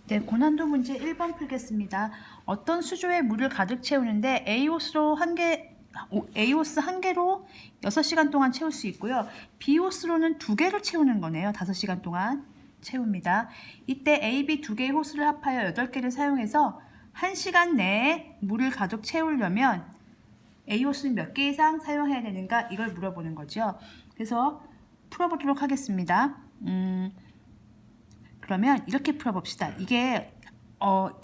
네, 고난도 문제 1번 풀겠습니다. 어떤 수조에 물을 가득 채우는데 A호스 한 개로 6시간 동안 채울 수 있고요. B호스로는 2개를 채우는 거네요. 5시간 동안 채웁니다. 이때 A, B 2개의 호스를 합하여 8개를 사용해서 1시간 내에 물을 가득 채우려면 A호스는 몇 개 이상 사용해야 되는가? 이걸 물어보는 거죠. 그래서 풀어보도록 하겠습니다. 그러면 이렇게 풀어봅시다. 이게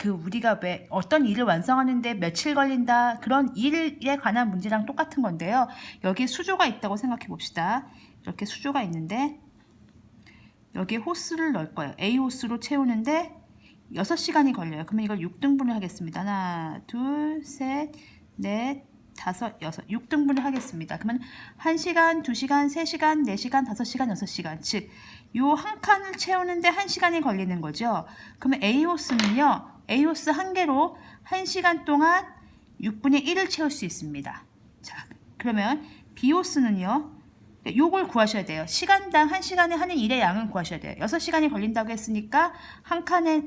우리가 왜 어떤 일을 완성하는데 며칠 걸린다 그런 일에 관한 문제랑 똑같은 건데요. 여기에 수조가 있다고 생각해 봅시다. 이렇게 수조가 있는데 여기에 호스를 넣을 거예요. A 호스로 채우는데 6시간이 걸려요. 그러면 이걸 6등분을 하겠습니다. 하나, 둘, 셋, 넷, 다섯, 여섯, 6등분을 하겠습니다. 그러면 1시간, 2시간, 3시간, 4시간, 5시간, 6시간. 즉, 요 한 칸을 채우는데 1시간이 걸리는 거죠. 그러면 A호스는요, A호스 한 개로 1시간 동안 6분의 1을 채울 수 있습니다. 자, 그러면 B호스는요, 요걸 구하셔야 돼요. 시간당 1시간에 하는 일의 양을 구하셔야 돼요. 6시간이 걸린다고 했으니까 한 칸에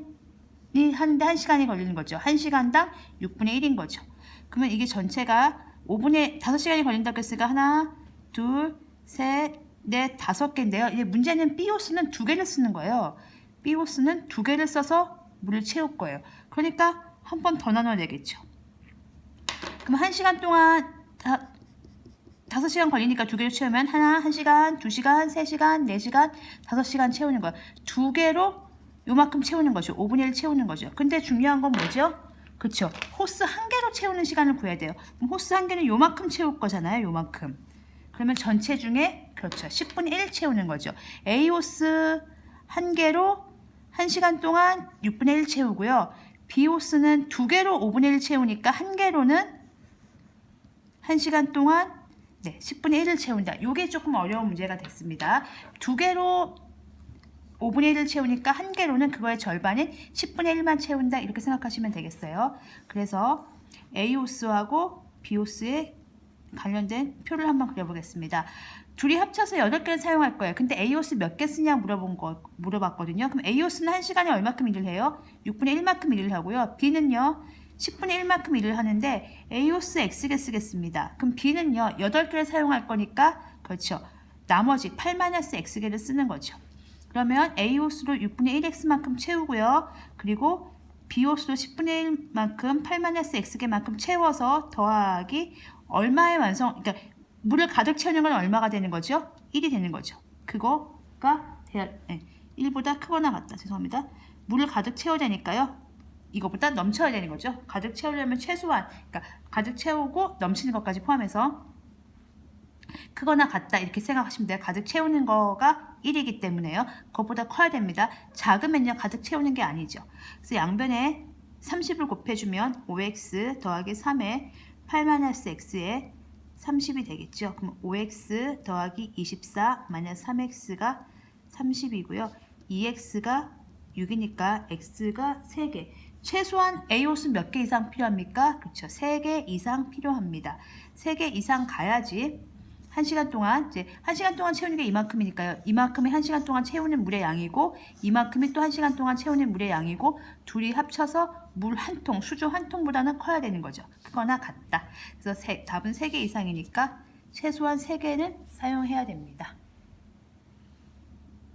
하는데 1시간이 걸리는 거죠. 1시간당 6분의 1인 거죠. 그러면 이게 전체가 5시간이 걸린다고 했으니까 하나, 둘, 셋, 넷, 5개인데요. 이제 문제는 B호스는 2개를 쓰는 거예요. B호스는 2개를 써서 물을 채울 거예요. 그러니까 한 번 더 나눠야 되겠죠. 그럼 1시간 동안 5시간 걸리니까 2개를 채우면 하나, 1시간, 2시간, 3시간, 4시간, 5시간 채우는 거예요. 2개로 요만큼 채우는 거죠. 5분의 1 채우는 거죠. 근데 중요한 건 뭐죠? 그쵸. 호스 한 개로 채우는 시간을 구해야 돼요. 그럼 호스 한 개는 요만큼 채울 거잖아요. 요만큼. 그러면 전체 중에 그렇죠. 10분의 1 채우는 거죠. A 호스 한 개로 1시간 동안 6분의 1 채우고요. B 호스는 2개로 5분의 1 채우니까 한 개로는 1시간 동안 10분의 1을 채운다. 요게 조금 어려운 문제가 됐습니다. 2개로 5분의 1을 채우니까 한 개로는 그거의 절반인 10분의 1만 채운다. 이렇게 생각하시면 되겠어요. 그래서 A호스하고 B호스에 관련된 표를 한번 그려보겠습니다. 둘이 합쳐서 8개를 사용할 거예요. 근데 A호스 몇 개 쓰냐 물어봤거든요. 그럼 A호스는 1시간에 얼마큼 일을 해요? 6분의 1만큼 일을 하고요. B는요. 10분의 1만큼 일을 하는데 A호스 X개 쓰겠습니다. 그럼 B는요. 8개를 사용할 거니까 그렇죠. 나머지 8-X개를 쓰는 거죠. 그러면 A호스로 6분의 1X만큼 채우고요. 그리고 B호스로 10분의 1만큼 8-X개만큼 채워서 더하기 얼마의 그러니까 물을 가득 채우는 건 얼마가 되는 거죠? 1이 되는 거죠. 그거가 1보다 크거나 같다. 죄송합니다. 물을 가득 채워야 되니까요. 이거보다 넘쳐야 되는 거죠. 가득 채우려면 최소한 그러니까 가득 채우고 넘치는 것까지 포함해서 크거나 같다 이렇게 생각하시면 돼요. 가득 채우는 거가 1이기 때문에요. 그것보다 커야 됩니다. 작으면요. 가득 채우는 게 아니죠. 그래서 양변에 30을 곱해주면 5x 더하기 3에 8-x에 30이 되겠죠. 그럼 5x 더하기 24 3x가 30이고요. 2x가 6이니까 x가 3개. 최소한 A호스 몇 개 이상 필요합니까? 그렇죠. 3개 이상 필요합니다. 3개 이상 가야지 1시간 동안 이제 1시간 동안 채우는 게 이만큼이니까요. 이만큼이 1시간 동안 채우는 물의 양이고 이만큼이 또 1시간 동안 채우는 물의 양이고 둘이 합쳐서 물 한 통, 수조 한 통보다는 커야 되는 거죠. 크거나 같다. 그래서 답은 3개 이상이니까 최소한 3개는 사용해야 됩니다.